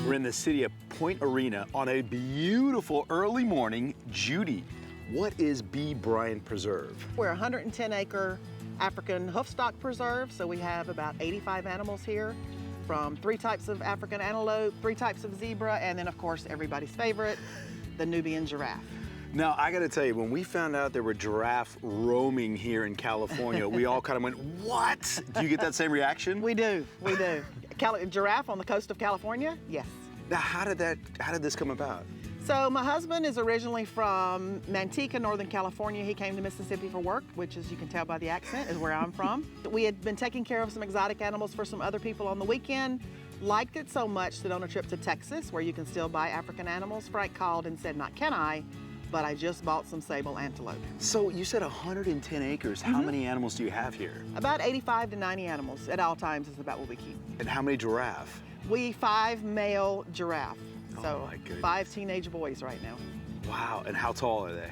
We're in the city of Point Arena on a beautiful early morning. Judy, what is Bryan Preserve? We're a 110-acre African hoofstock preserve, so we have about 85 animals here, from 3 types of African antelope, 3 types of zebra, and then of course everybody's favorite, the Nubian giraffe. Now, I gotta tell you, when we found out there were giraffes roaming here in California, we all kind of went, what? Do you get that same reaction? We do. Giraffe on the coast of California? Yes. Now, how did this come about? So my husband is originally from Manteca, Northern California. He came to Mississippi for work, which, as you can tell by the accent, is where I'm from. We had been taking care of some exotic animals for some other people on the weekend, liked it so much that on a trip to Texas, where you can still buy African animals, Frank called and said, not can I, but I just bought some sable antelope. So you said 110 acres. How many animals do you have here? About 85 to 90 animals at all times is about what we keep. And how many giraffe? 5 male giraffe. Oh, so my goodness. 5 teenage boys right now. Wow, and how tall are they?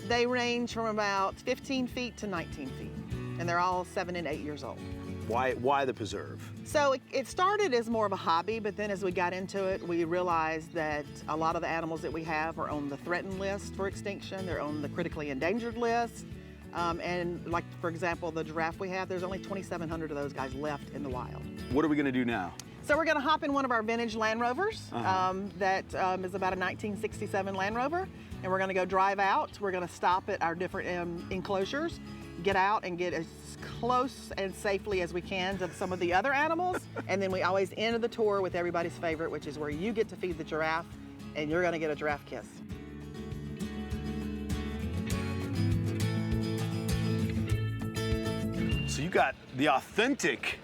They range from about 15 feet to 19 feet, and they're all 7 and 8 years old. Why the preserve? So it started as more of a hobby, but then as we got into it, we realized that a lot of the animals that we have are on the threatened list for extinction. They're on the critically endangered list. And like, for example, the giraffe we have, there's only 2,700 of those guys left in the wild. What are we gonna do now? So we're gonna hop in one of our vintage Land Rovers that is about a 1967 Land Rover, and we're gonna go drive out. We're gonna stop at our different enclosures, get out and get as close and safely as we can to some of the other animals, and then we always end the tour with everybody's favorite, which is where you get to feed the giraffe, and you're gonna get a giraffe kiss. So you got the authentic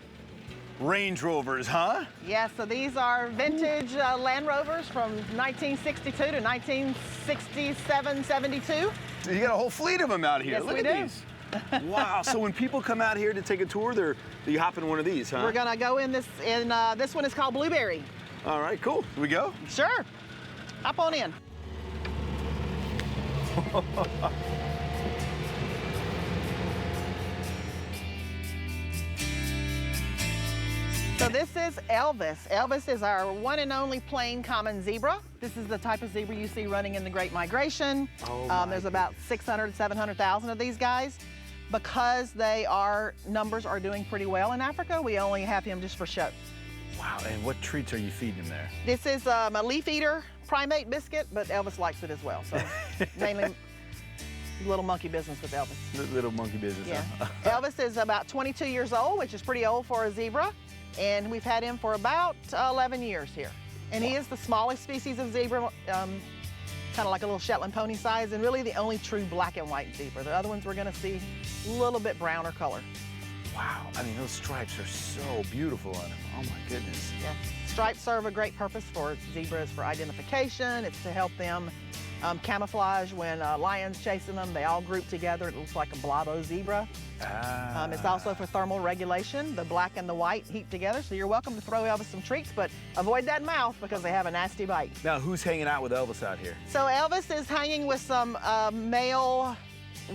Range Rovers, huh? Yeah, so these are vintage Land Rovers from 1962 to 1967, 72. So you got a whole fleet of them out here. Yes, Look we at do. these. Wow, so when people come out here to take a tour, you hop in one of these, huh? We're gonna go in this one is called Blueberry. All right, cool. Here we go? Sure. Hop on in. So this is Elvis. Elvis is our one and only plain common zebra. This is the type of zebra you see running in the Great Migration. There's about 600, 700,000 of these guys. Because numbers are doing pretty well in Africa, we only have him just for show. Wow, and what treats are you feeding him there? This is a leaf eater primate biscuit, but Elvis likes it as well. So mainly little monkey business with Elvis. Little monkey business, yeah. huh? Elvis is about 22 years old, which is pretty old for a zebra. And we've had him for about 11 years here. And he is the smallest species of zebra, kind of like a little Shetland pony size, and really the only true black and white zebra. The other ones we're gonna see a little bit browner color. Wow, I mean, those stripes are so beautiful on him. Oh my goodness. Yeah. Stripes serve a great purpose for zebras for identification. It's to help them camouflage when a lion's chasing them. They all group together. It looks like a blobbo zebra. It's also for thermal regulation. The black and the white heap together, so you're welcome to throw Elvis some treats, but avoid that mouth because they have a nasty bite. Now, who's hanging out with Elvis out here? So Elvis is hanging with some male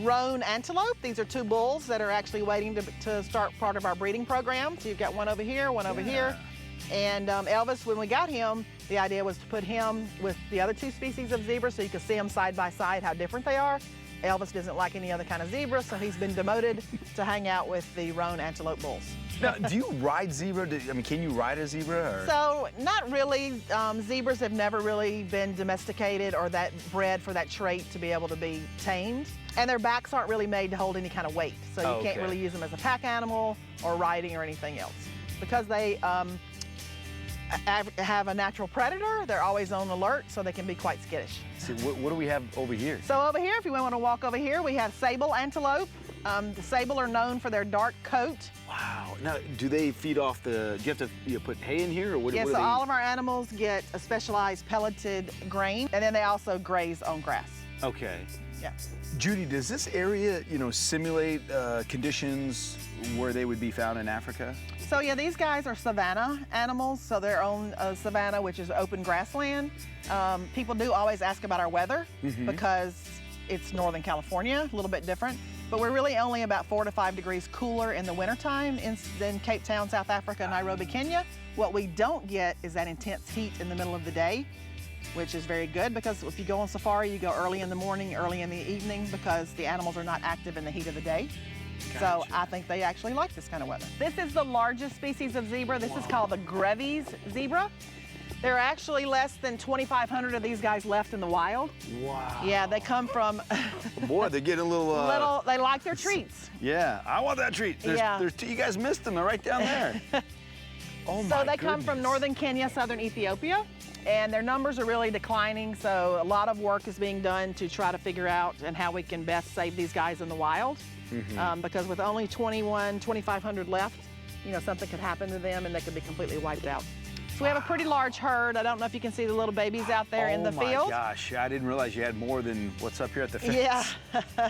roan antelope. These are 2 bulls that are actually waiting to start part of our breeding program. So you've got one over here, one over here. And Elvis, when we got him, the idea was to put him with the other 2 species of zebra so you could see them side by side, how different they are. Elvis doesn't like any other kind of zebra, so he's been demoted to hang out with the roan antelope bulls. Now, do you ride zebra? I mean, can you ride a zebra? Or? So, not really. Zebras have never really been domesticated or bred for that trait to be able to be tamed. And their backs aren't really made to hold any kind of weight, so you can't really use them as a pack animal or riding or anything else. Because they have a natural predator, they're always on alert, so they can be quite skittish. See, what do we have over here? So over here, if you want to walk over here, we have sable antelope. The sable are known for their dark coat. Wow. Now, do they feed off do you have to put hay in here, or what? Yeah, what so do they all eat? of our animals get a specialized pelleted grain, and then they also graze on grass. Okay. Yeah. Judy, does this area, simulate conditions where they would be found in Africa? So yeah, these guys are savanna animals, so they're on savanna, which is open grassland. People do always ask about our weather because it's Northern California, a little bit different. But we're really only about 4 to 5 degrees cooler in the wintertime than Cape Town, South Africa, Nairobi, Kenya. What we don't get is that intense heat in the middle of the day, which is very good because if you go on safari, you go early in the morning, early in the evening because the animals are not active in the heat of the day. Gotcha. So I think they actually like this kind of weather. This is the largest species of zebra. This is called the Giraffe zebra. There are actually less than 2,500 of these guys left in the wild. Wow. Yeah, they come from... Boy, they're getting a little... They like their treats. Yeah, I want that treat. There's two, you guys missed them. They're right down there. Oh my So they come from goodness. northern Kenya, southern Ethiopia, and their numbers are really declining, so a lot of work is being done to try to figure out and how we can best save these guys in the wild. Because with only 2,500 left, you know, something could happen to them and they could be completely wiped out. So we have a pretty large herd. I don't know if you can see the little babies out there in the field. Oh my gosh, I didn't realize you had more than what's up here at the fence. Yeah.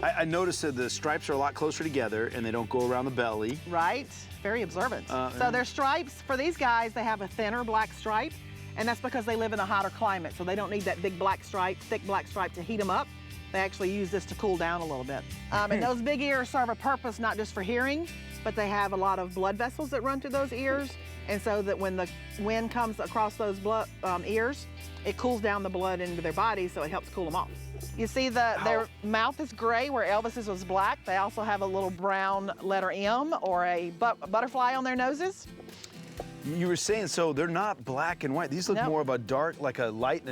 I noticed that the stripes are a lot closer together and they don't go around the belly. Right, very observant. So their stripes, for these guys, they have a thinner black stripe, and that's because they live in a hotter climate, so they don't need that big black stripe, thick black stripe to heat them up. They actually use this to cool down a little bit. And those big ears serve a purpose not just for hearing, but they have a lot of blood vessels that run through those ears, and so that when the wind comes across those ears, it cools down the blood into their body, so it helps cool them off. You see their mouth is gray where Elvis's was black. They also have a little brown letter M or a butterfly on their noses. You were saying, so they're not black and white. These look more of a dark, like a light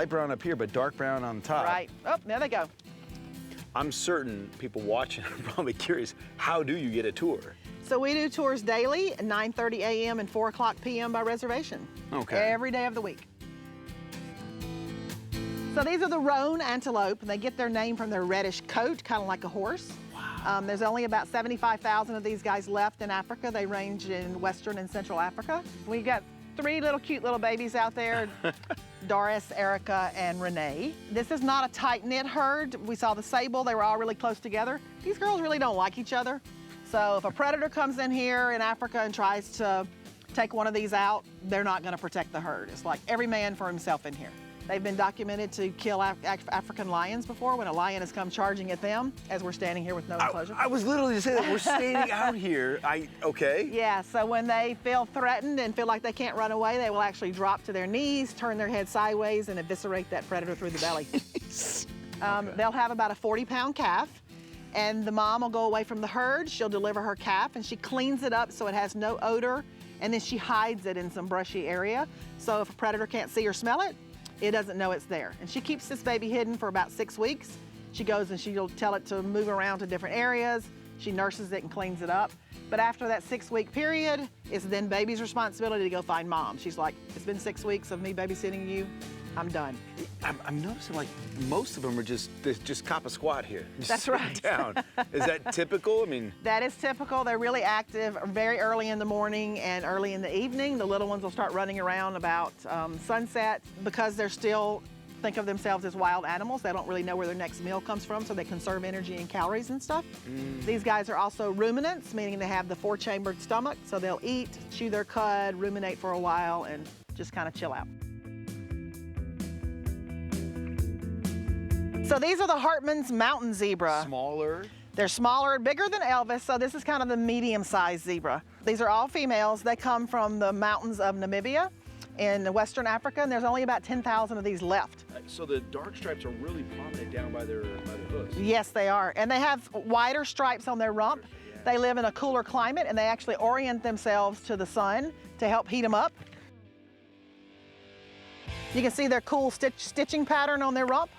brown up here, but dark brown on top. Right. Oh, there they go. I'm certain people watching are probably curious, how do you get a tour? So we do tours daily at 9:30 a.m. and 4 o'clock p.m. by reservation. Okay. Every day of the week. So these are the roan antelope, and they get their name from their reddish coat, kind of like a horse. Wow. There's only about 75,000 of these guys left in Africa. They range in Western and Central Africa. We've got 3 cute little babies out there, Doris, Erica, and Renee. This is not a tight-knit herd. We saw the sable, they were all really close together. These girls really don't like each other. So if a predator comes in here in Africa and tries to take one of these out, they're not gonna protect the herd. It's like every man for himself in here. They've been documented to kill African lions before when a lion has come charging at them, as we're standing here with no enclosure. I was literally just saying that we're standing out here. Okay. Yeah, so when they feel threatened and feel like they can't run away, they will actually drop to their knees, turn their head sideways, and eviscerate that predator through the belly. They'll have about a 40-pound calf, and the mom will go away from the herd. She'll deliver her calf, and she cleans it up so it has no odor, and then she hides it in some brushy area. So if a predator can't see or smell it, it doesn't know it's there. And she keeps this baby hidden for about 6 weeks. She goes and she'll tell it to move around to different areas. She nurses it and cleans it up. But after that 6-week period, it's then baby's responsibility to go find mom. She's like, it's been 6 weeks of me babysitting you. I'm done. I'm noticing like most of them are just cop a squat here. That's right. Down. Is that typical? I mean, that is typical. They're really active very early in the morning and early in the evening. The little ones will start running around about sunset because they're still think of themselves as wild animals. They don't really know where their next meal comes from, so they conserve energy and calories and stuff. These guys are also ruminants, meaning they have the 4-chambered stomach, so they'll eat, chew their cud, ruminate for a while, and just kind of chill out. So these are the Hartman's mountain zebra. smaller. They're smaller, bigger than Elvis, so this is kind of the medium-sized zebra. These are all females. They come from the mountains of Namibia in Western Africa, and there's only about 10,000 of these left. So the dark stripes are really prominent down by their hooves. Yes, they are. And they have wider stripes on their rump. They live in a cooler climate, and they actually orient themselves to the sun to help heat them up. You can see their cool stitching pattern on their rump.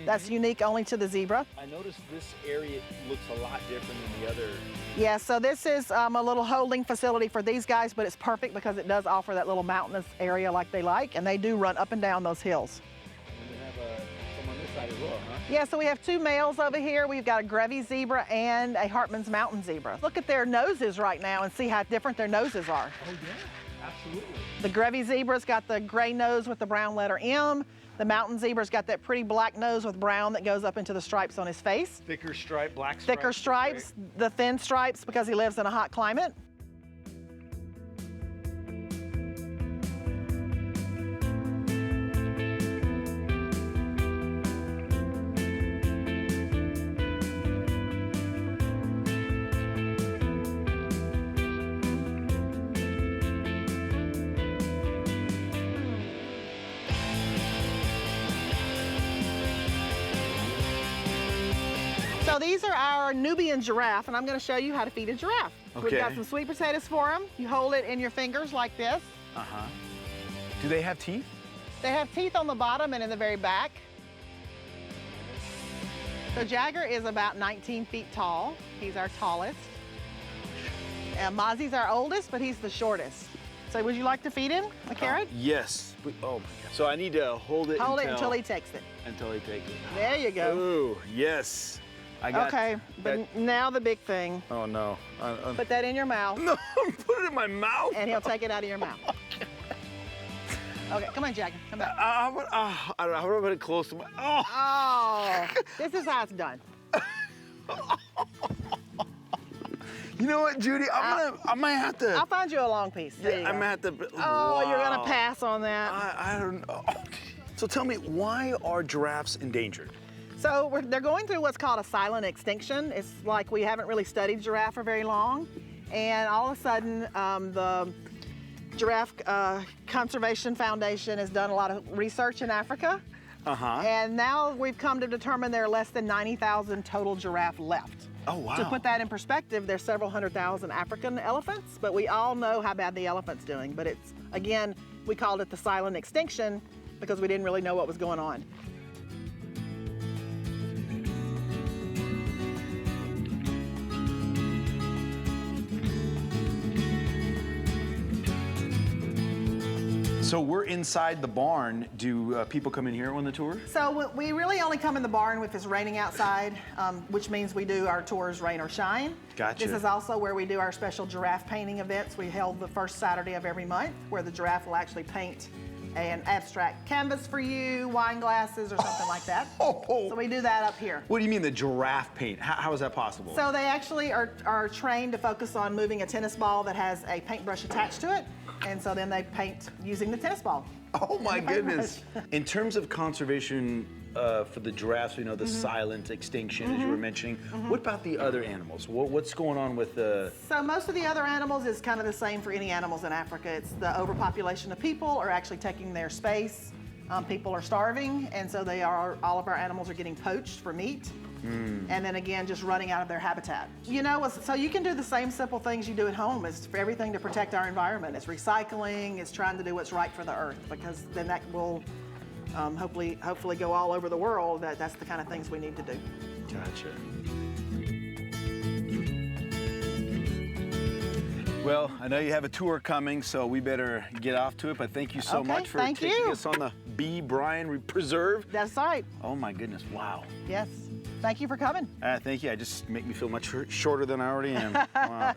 That's unique only to the zebra. I noticed this area looks a lot different than the other. Yeah, so this is a little holding facility for these guys, but it's perfect because it does offer that little mountainous area like they like, and they do run up and down those hills. And they have some on this side as well, huh? Yeah, so we have 2 males over here. We've got a Giraffe zebra and a Hartman's mountain zebra. Look at their noses right now and see how different their noses are. Oh yeah, absolutely. The Giraffe zebra's got the gray nose with the brown letter M. The mountain zebra's got that pretty black nose with brown that goes up into the stripes on his face. Thicker stripe, black stripes. Thicker stripes, the thin stripes because he lives in a hot climate. So these are our Nubian giraffe, and I'm going to show you how to feed a giraffe. Okay. We've got some sweet potatoes for them. You hold it in your fingers like this. Uh-huh. Do they have teeth? They have teeth on the bottom and in the very back. So Jagger is about 19 feet tall. He's our tallest. And Mozzie's our oldest, but he's the shortest. So would you like to feed him a carrot? Yes. Oh my God. So I need to hold it Until he takes it. Until he takes it. There you go. Ooh, yes. I got Okay, but now the big thing. Oh no. Put that in your mouth. No, put it in my mouth. And he'll take it out of your mouth. Okay, come on, Jagger, come back. I don't know. How do I put it close to my? Oh. This is how it's done. You know what, Judy? I might have to. I'll find you a long piece. There you go. I might have to. Oh, wow. you're gonna pass on that. I don't know. So tell me, why are giraffes endangered? So they're going through what's called a silent extinction. It's like we haven't really studied giraffe for very long, and all of a sudden, the Giraffe Conservation Foundation has done a lot of research in Africa. And now we've come to determine there are less than 90,000 total giraffe left. Oh, wow. To put that in perspective, there's several 100,000 African elephants, but we all know how bad the elephant's doing. But it's, again, we called it the silent extinction because we didn't really know what was going on. So we're inside the barn. Do people come in here on the tour? So we really only come in the barn if it's raining outside, which means we do our tours rain or shine. Gotcha. This is also where we do our special giraffe painting events. We held the first Saturday of every month where the giraffe will actually paint an abstract canvas for you, wine glasses or something like that. Oh. So we do that up here. What do you mean the giraffe paint? How is that possible? So they actually are trained to focus on moving a tennis ball that has a paintbrush attached to it. And so then they paint using the tennis ball. Oh my goodness. In terms of conservation for the giraffes, we know the silent extinction, as you were mentioning. What about the other animals? What's going on with the... So most of the other animals is kind of the same for any animals in Africa. It's the overpopulation of people are actually taking their space. People are starving, and so all of our animals are getting poached for meat. And then again, just running out of their habitat. You know, so you can do the same simple things you do at home. It's for everything to protect our environment. It's recycling, it's trying to do what's right for the earth, because then that will hopefully go all over the world. That's the kind of things we need to do. Gotcha. Well, I know you have a tour coming, so we better get off to it, but thank you so much for taking us on the Bryan Preserve. That's right. Oh my goodness, wow. Yes. Thank you for coming. Thank you. I just make me feel much shorter than I already am. Wow.